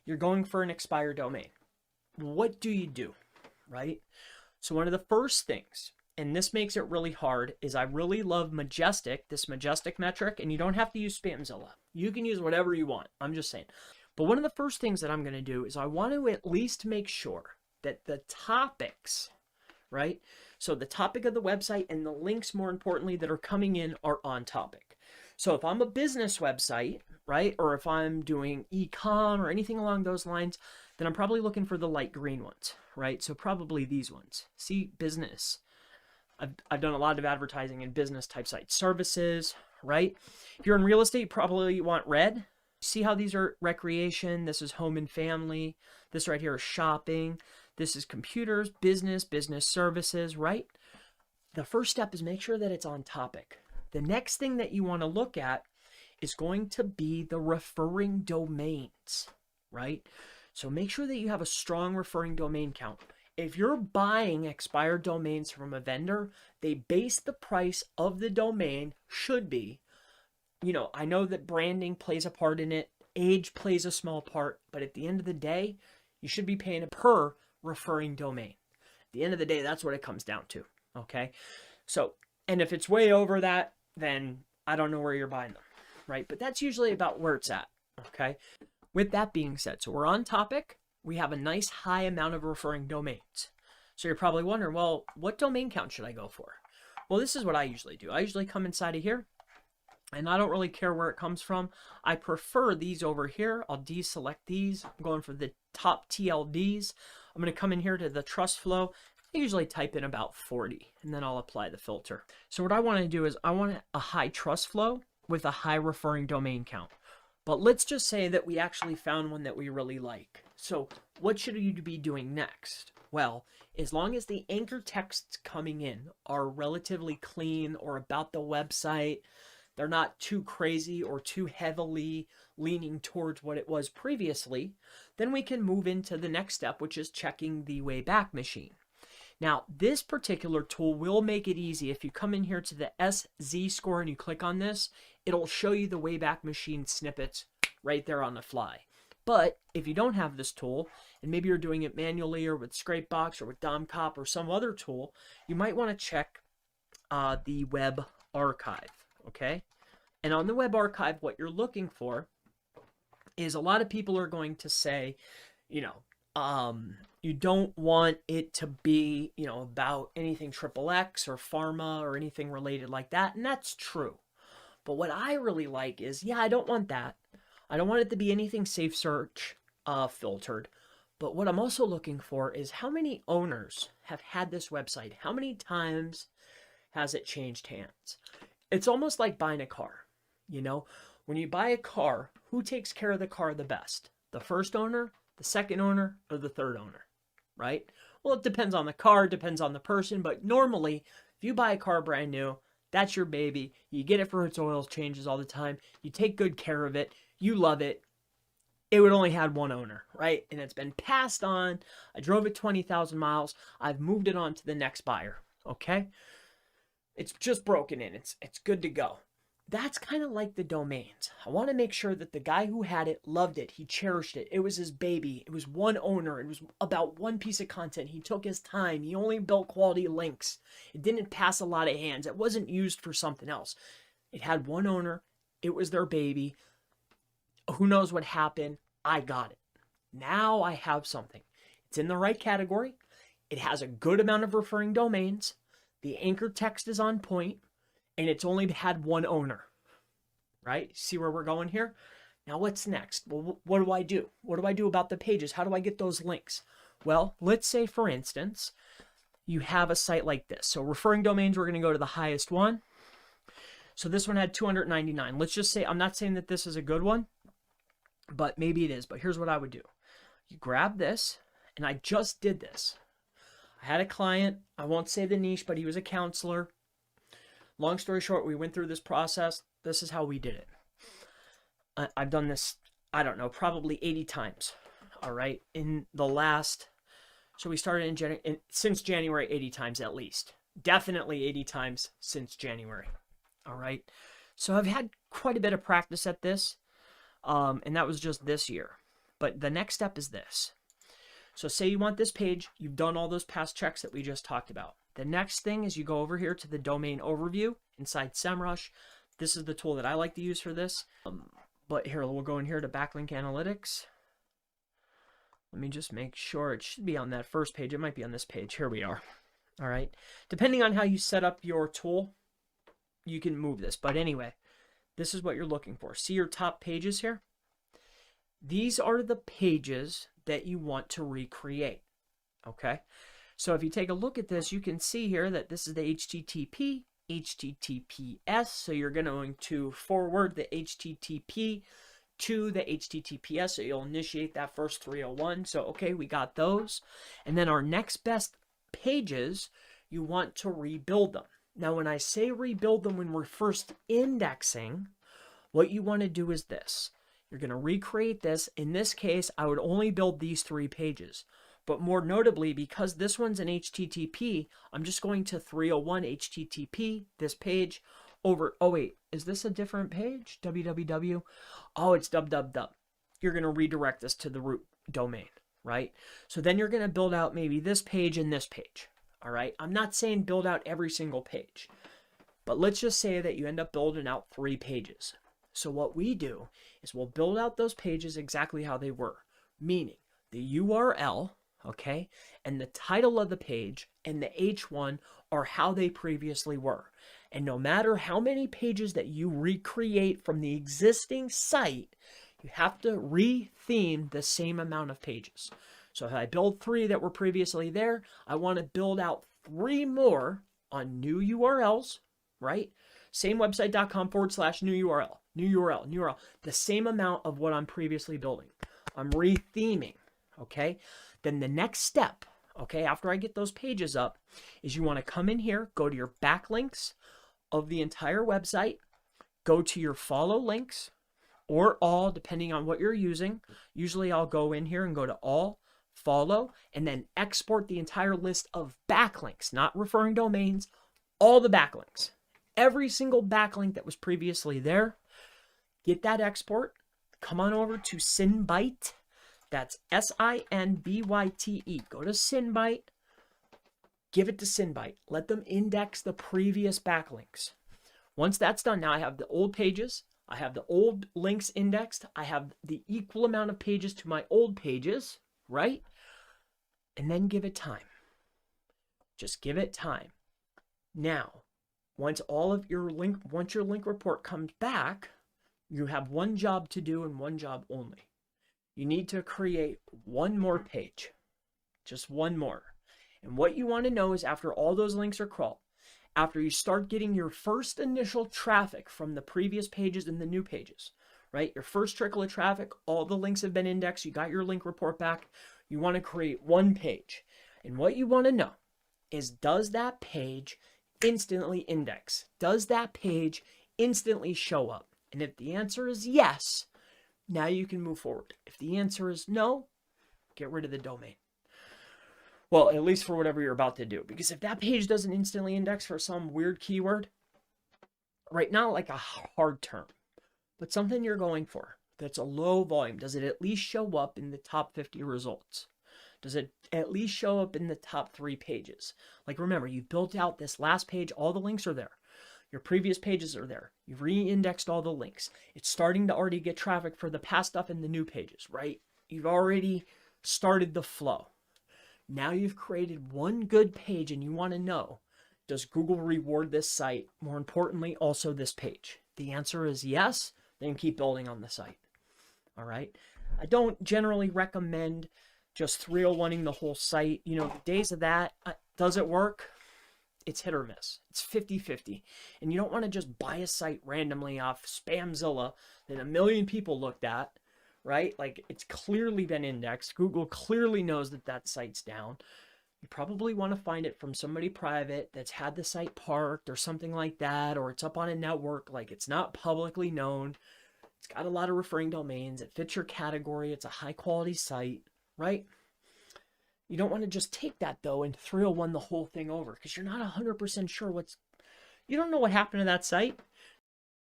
you're going for an expired domain. What do you do, right? So one of the first things, and this makes it really hard, is I really love Majestic, this Majestic metric, and you don't have to use Spamzilla. You can use whatever you want. I'm just saying. But one of the first things that I'm going to do is I want to at least make sure that the topics, right? So the topic of the website and the links, more importantly, that are coming in are on topic. So if I'm a business website, right, or if I'm doing e-com or anything along those lines, then I'm probably looking for the light green ones, right? So probably these ones. See, business. I've done a lot of advertising in business type sites. Services, right? If you're in real estate, you probably want red. See how these are recreation? This is home and family. This right here is shopping. This is computers, business services, right? The first step is make sure that it's on topic. The next thing that you want to look at is going to be the referring domains, right? So make sure that you have a strong referring domain count. If you're buying expired domains from a vendor, they base the price of the domain should be, I know that branding plays a part in it, age plays a small part, but at the end of the day, you should be paying per referring domain. At the end of the day, that's what it comes down to, okay? So, and if it's way over that, then I don't know where you're buying them, right? But that's usually about where it's at, okay? With that being said, so we're on topic. We have a nice high amount of referring domains. So you're probably wondering, well, what domain count should I go for? Well, this is what I usually do. I usually come inside of here, and I don't really care where it comes from. I prefer these over here. I'll deselect these. I'm going for the top TLDs. I'm going to come in here to the trust flow. I usually type in about 40, and then I'll apply the filter. So what I want to do is I want a high trust flow with a high referring domain count. But let's just say that we actually found one that we really like. So what should you be doing next? Well, as long as the anchor texts coming in are relatively clean or about the website, they're not too crazy or too heavily leaning towards what it was previously, then we can move into the next step, which is checking the Wayback Machine. Now, this particular tool will make it easy. If you come in here to the SZ score and you click on this, it'll show you the Wayback Machine snippets right there on the fly. But if you don't have this tool, and maybe you're doing it manually or with Scrapebox or with DomCop or some other tool, you might want to check the web archive, okay? And on the web archive, what you're looking for is a lot of people are going to say, you don't want it to be, about anything XXX or pharma or anything related like that. And that's true. But what I really like is, I don't want that. I don't want it to be anything safe search filtered. But what I'm also looking for is how many owners have had this website? How many times has it changed hands? It's almost like buying a car. When you buy a car, who takes care of the car the best? The first owner, the second owner, or the third owner, right? Well, it depends on the car, depends on the person, but normally, if you buy a car brand new, that's your baby. You get it for its oil changes all the time. You take good care of it. You love it. It would only had one owner, right? And it's been passed on. I drove it 20,000 miles. I've moved it on to the next buyer, okay? It's just broken in. It's good to go. That's kind of like the domains. I want to make sure that the guy who had it loved it. He cherished it. It was his baby. It was one owner. It was about one piece of content. He took his time. He only built quality links. It didn't pass a lot of hands. It wasn't used for something else. It had one owner. It was their baby. Who knows what happened? I got it. Now I have something. It's in the right category. It has a good amount of referring domains. The anchor text is on point. And it's only had one owner, right? See where we're going here? Now what's next? Well, what do I do? What do I do about the pages? How do I get those links? Well, let's say, for instance, you have a site like this. So referring domains, we're going to go to the highest one. So this one had 299. Let's just say, I'm not saying that this is a good one, but maybe it is. But here's what I would do. You grab this, and I just did this. I had a client. I won't say the niche, but he was a counselor. Long story short, we went through this process. This is how we did it. I've done this, I don't know, probably 80 times. All right. In the last, so we started since January, 80 times at least. Definitely 80 times since January. All right. So I've had quite a bit of practice at this. And that was just this year. But the next step is this. So say you want this page, you've done all those past checks that we just talked about. The next thing is you go over here to the domain overview inside SEMrush. This is the tool that I like to use for this. But here, we'll go in here to backlink analytics. Let me just make sure it should be on that first page. It might be on this page. Here we are. All right. Depending on how you set up your tool, you can move this. But anyway, this is what you're looking for. See your top pages here? These are the pages that you want to recreate. Okay. So if you take a look at this, you can see here that this is the HTTP, HTTPS. So you're going to forward the HTTP to the HTTPS. So you'll initiate that first 301. So, okay, we got those. And then our next best pages, you want to rebuild them. Now, when I say rebuild them when we're first indexing, what you want to do is this. You're going to recreate this. In this case, I would only build these 3 pages. But more notably, because this one's an HTTP, I'm just going to 301 HTTP, this page, over, oh wait, is this a different page? www? Oh, it's www. You're going to redirect this to the root domain, right? So then you're going to build out maybe this page and this page, all right? I'm not saying build out every single page, but let's just say that you end up building out 3 pages. So what we do is we'll build out those pages exactly how they were, meaning the URL, okay, and the title of the page and the H1 are how they previously were. And no matter how many pages that you recreate from the existing site, you have to re-theme the same amount of pages. So if I build 3 that were previously there, I want to build out 3 more on new URLs, right? Same website.com/new URL, new URL, new URL, the same amount of what I'm previously building. I'm re-theming, okay? Then the next step, okay, after I get those pages up, is you want to come in here, go to your backlinks of the entire website, go to your follow links, or all, depending on what you're using. Usually I'll go in here and go to all, follow, and then export the entire list of backlinks, not referring domains, all the backlinks. Every single backlink that was previously there, get that export, come on over to Sinbyte. That's SINBYTE. Go to Sinbyte, give it to Sinbyte. Let them index the previous backlinks. Once that's done, now I have the old pages. I have the old links indexed. I have the equal amount of pages to my old pages, right? And then give it time. Just give it time. Now, once your link report comes back, you have one job to do and one job only. You need to create one more page, just one more. And what you want to know is after all those links are crawled, after you start getting your first initial traffic from the previous pages and the new pages, right? Your first trickle of traffic, all the links have been indexed, you got your link report back, you want to create one page. And what you want to know is, does that page instantly index? Does that page instantly show up? And if the answer is yes, now you can move forward. If the answer is no, get rid of the domain. Well, at least for whatever you're about to do. Because if that page doesn't instantly index for some weird keyword, right now, like a hard term, but something you're going for that's a low volume, does it at least show up in the top 50 results? Does it at least show up in the top 3 pages? Like, remember, you've built out this last page, all the links are there. Your previous pages are there. You've re-indexed all the links. It's starting to already get traffic for the past stuff in the new pages, right? You've already started the flow. Now you've created one good page and you want to know, does Google reward this site? More importantly, also this page. The answer is yes, then keep building on the site. All right. I don't generally recommend just 301ing the whole site. You know, the days of that, does it work? It's hit or miss. It's 50-50. And you don't want to just buy a site randomly off Spamzilla that a million people looked at, right? Like, it's clearly been indexed. Google clearly knows that that site's down. You probably want to find it from somebody private that's had the site parked or something like that, or it's up on a network, like it's not publicly known. It's got a lot of referring domains. It fits your category. It's a high quality site, right? You don't want to just take that, though, and 301 the whole thing over because you're not 100% sure you don't know what happened to that site.